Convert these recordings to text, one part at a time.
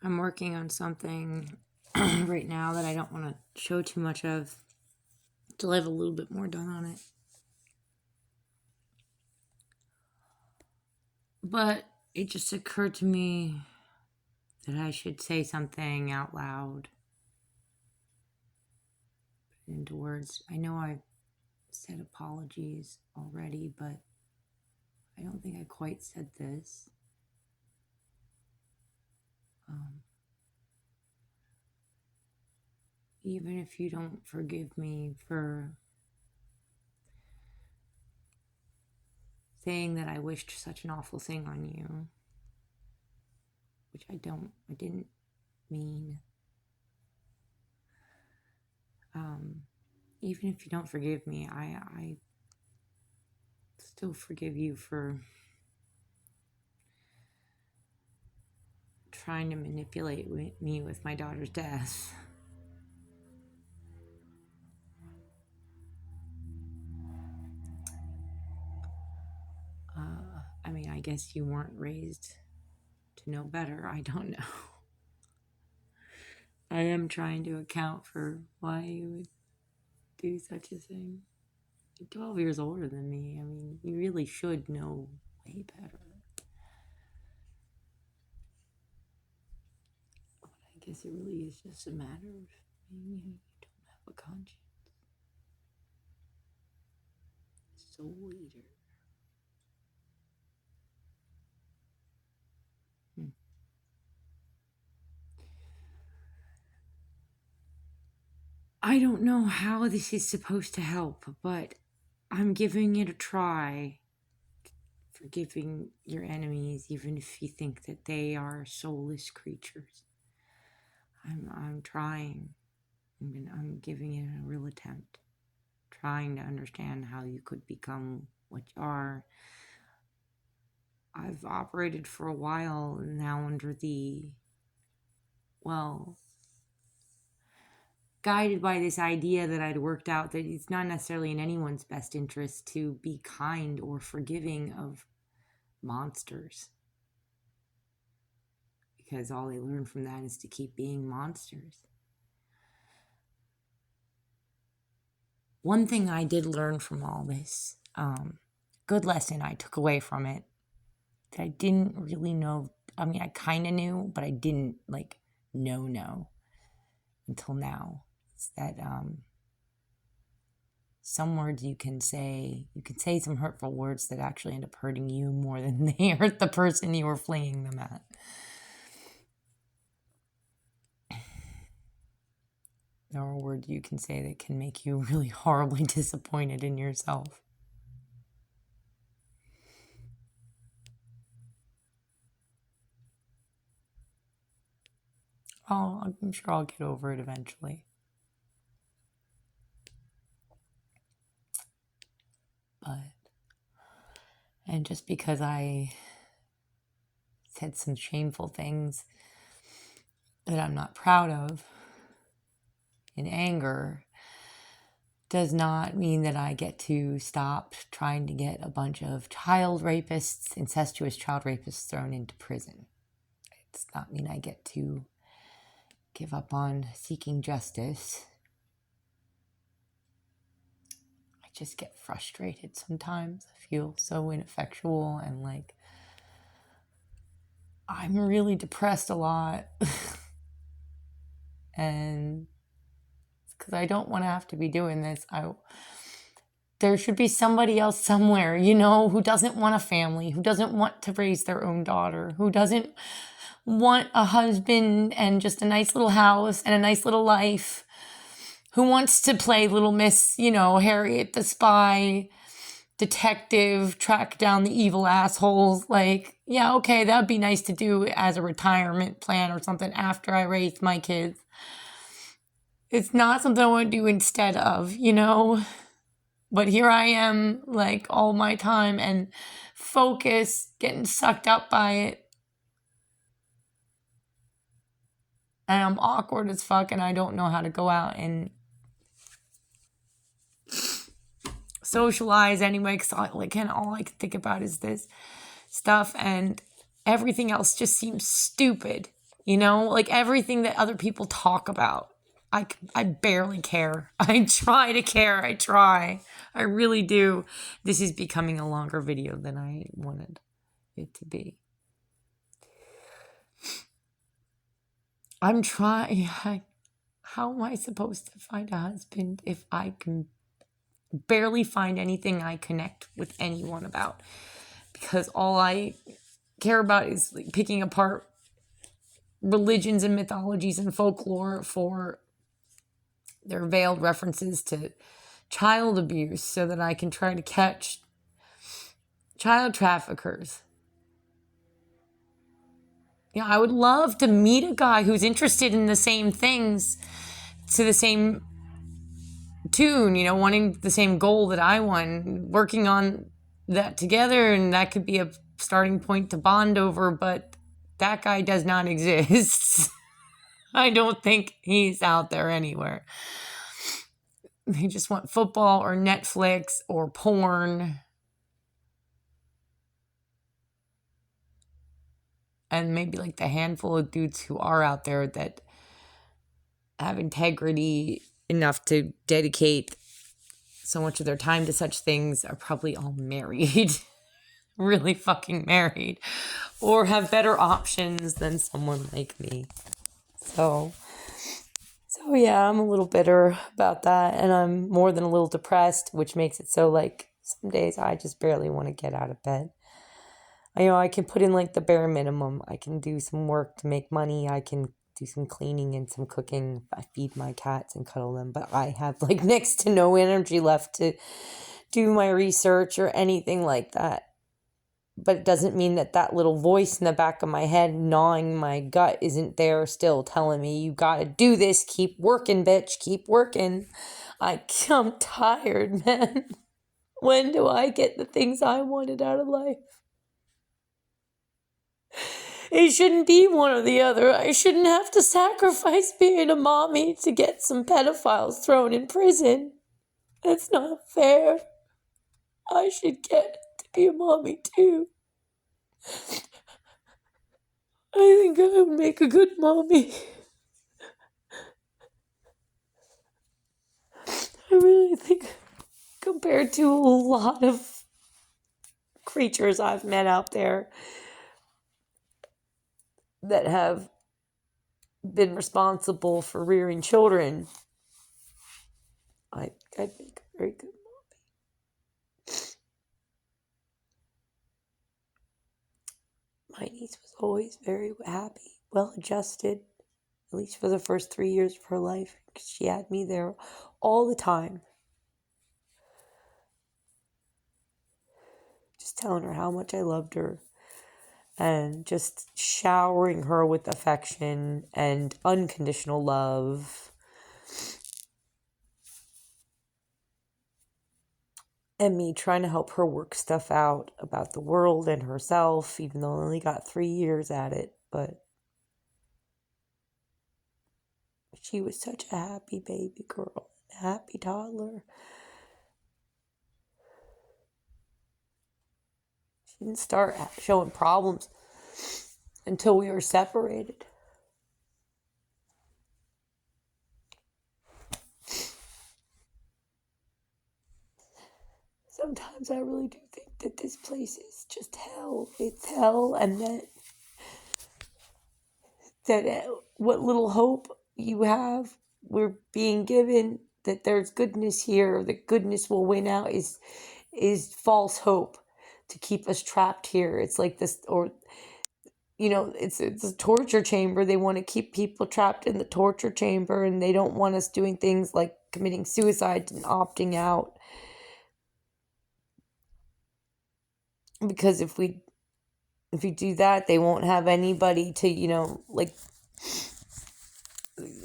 I'm working on something right now that I don't want to show too much of till I have a little bit more done on it. But it just occurred to me that I should say something out loud, put it into words. I know I've said apologies already, but I don't think I quite said this. Even if you don't forgive me for saying that I wished such an awful thing on you, which I didn't mean. Even if you don't forgive me, I still forgive you for trying to manipulate me with my daughter's death. I mean, I guess you weren't raised to know better. I don't know. I am trying to account for why you would do such a thing. You're 12 years older than me. I mean, you really should know way better. But I guess it really is just a matter of maybe you don't have a conscience. Soul eater. I don't know how this is supposed to help, but I'm giving it a try. Forgiving your enemies, even if you think that they are soulless creatures. I'm trying. I'm giving it a real attempt. Trying to understand how you could become what you are. I've operated for a while now under guided by this idea that I'd worked out that it's not necessarily in anyone's best interest to be kind or forgiving of monsters. Because all they learn from that is to keep being monsters. One thing I did learn from all this, good lesson I took away from it, that I didn't really know. I mean, I kind of knew, but I didn't know until now. It's that some words you can say some hurtful words that actually end up hurting you more than they hurt the person you were flinging them at. There are words you can say that can make you really horribly disappointed in yourself. I'm sure I'll get over it eventually. And just because I said some shameful things that I'm not proud of in anger does not mean that I get to stop trying to get a bunch of incestuous child rapists thrown into prison. It does not mean I get to give up on seeking justice. I just get frustrated sometimes. I feel so ineffectual and like I'm really depressed a lot. And it's because I don't want to have to be doing this. There should be somebody else somewhere, who doesn't want a family, who doesn't want to raise their own daughter, who doesn't want a husband and just a nice little house and a nice little life, who wants to play Little Miss, Harriet the spy detective, track down the evil assholes. Like, yeah, okay, that'd be nice to do as a retirement plan or something after I raise my kids. It's not something I want to do instead of, But here I am, like, all my time and focus, getting sucked up by it. And I'm awkward as fuck, and I don't know how to go out and socialize anyway, because all I can think about is this stuff, and everything else just seems stupid, like everything that other people talk about. I barely care. I try to care. I try. I really do. This is becoming a longer video than I wanted it to be. I'm trying. How am I supposed to find a husband if I can barely find anything I connect with anyone about? Because all I care about is like picking apart religions and mythologies and folklore for their veiled references to child abuse so that I can try to catch child traffickers. I would love to meet a guy who's interested in the same things, to the same tune, wanting the same goal that I want, working on that together, and that could be a starting point to bond over, but that guy does not exist. I don't think he's out there anywhere. They just want football or Netflix or porn. And maybe like the handful of dudes who are out there that have integrity enough to dedicate so much of their time to such things are probably all married. Really fucking married. Or have better options than someone like me. So yeah, I'm a little bitter about that. And I'm more than a little depressed, which makes it so like some days I just barely want to get out of bed. I can put in like the bare minimum. I can do some work to make money. I can do some cleaning and some cooking. I feed my cats and cuddle them. But I have like next to no energy left to do my research or anything like that. But it doesn't mean that little voice in the back of my head gnawing my gut isn't there still telling me, you gotta do this. Keep working, bitch. Keep working. I'm tired, man. When do I get the things I wanted out of life? It shouldn't be one or the other. I shouldn't have to sacrifice being a mommy to get some pedophiles thrown in prison. That's not fair. I should get to be a mommy too. I think I would make a good mommy. I really think, compared to a lot of creatures I've met out there that have been responsible for rearing children, I'd make a very good mommy. My niece was always very happy, well-adjusted, at least for the first 3 years of her life, because she had me there all the time. Just telling her how much I loved her and just showering her with affection and unconditional love. And me trying to help her work stuff out about the world and herself, even though I only got 3 years at it. But she was such a happy baby girl, a happy toddler. She didn't start showing problems until we were separated. Sometimes I really do think that this place is just hell. It's hell, and that what little hope you have, we're being given that there's goodness here, that goodness will win out, is false hope to keep us trapped here. It's like this, or it's a torture chamber. They want to keep people trapped in the torture chamber, and they don't want us doing things like committing suicide and opting out. Because if we do that, they won't have anybody to, like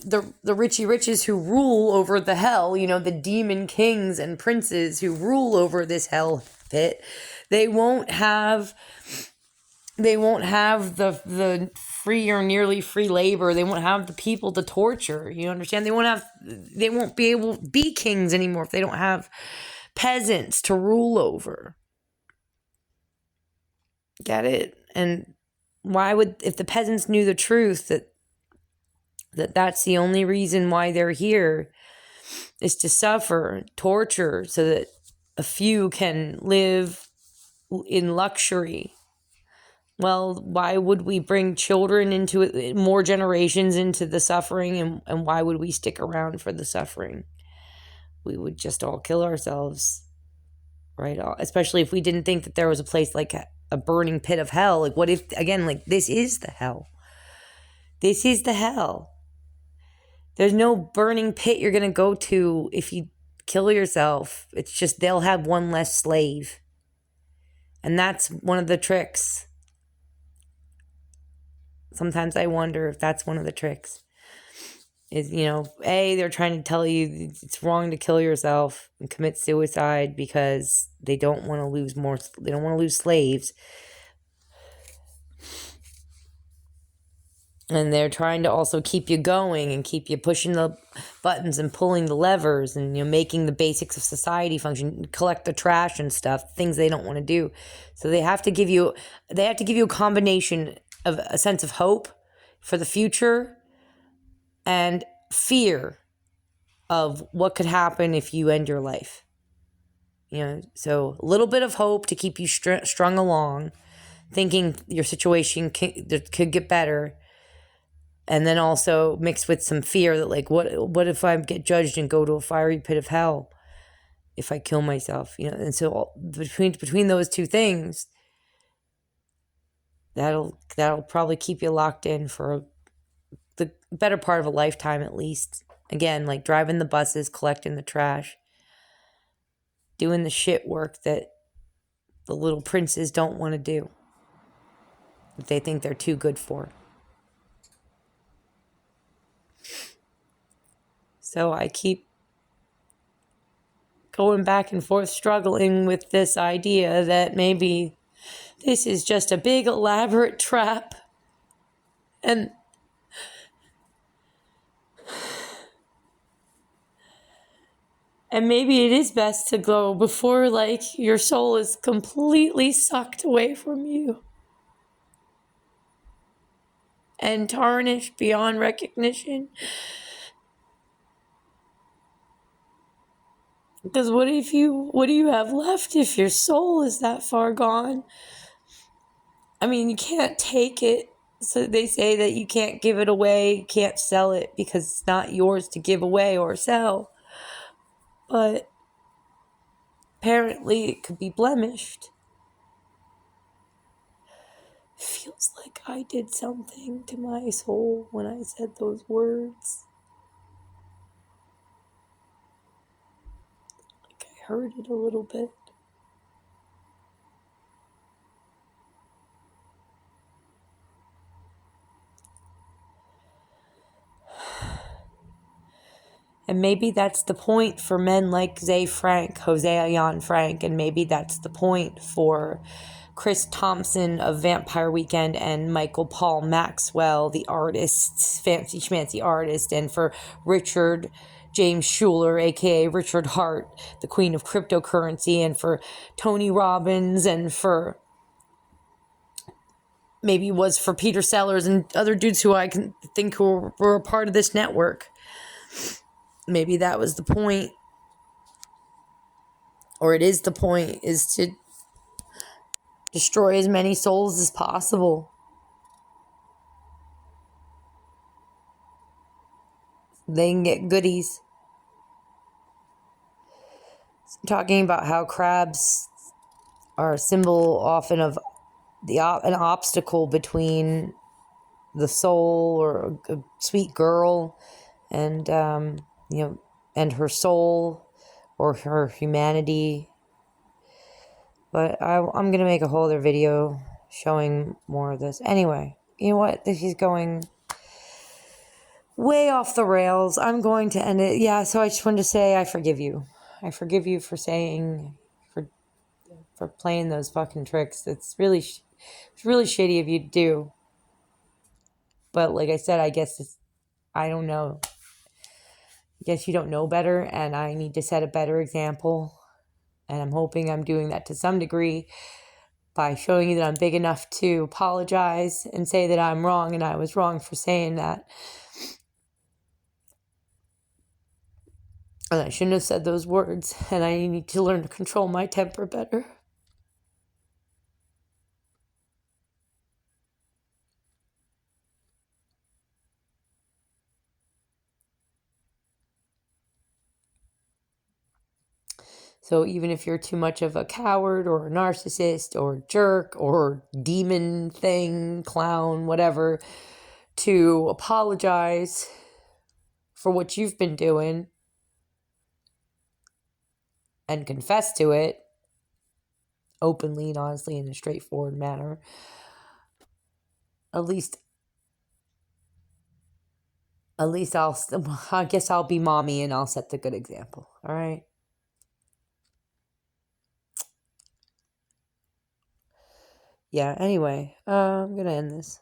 the Richie Riches who rule over the hell, the demon kings and princes who rule over this hell pit. They won't have the free or nearly free labor. They won't have the people to torture. You understand? They won't be able to be kings anymore if they don't have peasants to rule over. Get it? And Why would, if the peasants knew the truth that that's the only reason why they're here, is to suffer, torture, so that a few can live in luxury. Well, why would we bring children into it, more generations into the suffering, and why would we stick around for the suffering? We would just all kill ourselves, right? Especially if we didn't think that there was a place like a burning pit of hell. Like, what if, again, like, this is the hell? This is the hell. There's no burning pit you're going to go to if you kill yourself. It's just they'll have one less slave. And that's one of the tricks. Sometimes I wonder if that's one of the tricks. Is, they're trying to tell you it's wrong to kill yourself and commit suicide because they don't want to lose more. They don't want to lose slaves. And they're trying to also keep you going and keep you pushing the buttons and pulling the levers and making the basics of society function, collect the trash and stuff, things they don't want to do. So they have to give you a combination of a sense of hope for the future and fear of what could happen if you end your life. So a little bit of hope to keep you strung along, thinking your situation could get better. And then also mixed with some fear that, like, what if I get judged and go to a fiery pit of hell if I kill myself? And so between those two things, that'll probably keep you locked in for the better part of a lifetime at least. Again, like driving the buses, collecting the trash, doing the shit work that the little princes don't want to do, that they think they're too good for. So I keep going back and forth, struggling with this idea that maybe this is just a big elaborate trap. And maybe it is best to go before, like, your soul is completely sucked away from you and tarnished beyond recognition. Because what do you have left if your soul is that far gone? I mean, you can't take it. So they say that you can't give it away, you can't sell it because it's not yours to give away or sell. But apparently it could be blemished. Feels like I did something to my soul when I said those words. Like I heard it a little bit. And maybe that's the point for men like Hosea Jan Frank, and maybe that's the point for Chris Thompson of Vampire Weekend and Michael Paul Maxwell, the artist, fancy schmancy artist, and for Richard James Schuler, aka Richard Hart, the queen of cryptocurrency, and for Tony Robbins, and for maybe was for Peter Sellers and other dudes who I can think who were a part of this network. Maybe that was the point, or it is the point, is to destroy as many souls as possible. They can get goodies. I'm talking about how crabs are a symbol often of an obstacle between the soul or a sweet girl and and her soul or her humanity. But I'm gonna make a whole other video showing more of this. Anyway, you know what? This is going way off the rails. I'm going to end it. Yeah, so I just wanted to say I forgive you. I forgive you for saying, for playing those fucking tricks. It's really shitty of you to do. But like I said, I guess I don't know. I guess you don't know better, and I need to set a better example. And I'm hoping I'm doing that to some degree. by showing you that I'm big enough to apologize and say that I'm wrong and I was wrong for saying that. And I shouldn't have said those words, and I need to learn to control my temper better. So even if you're too much of a coward or a narcissist or jerk or demon thing, clown, whatever, to apologize for what you've been doing and confess to it openly and honestly in a straightforward manner, at least I guess I'll be mommy and I'll set the good example. All right. Yeah, anyway, I'm going to end this.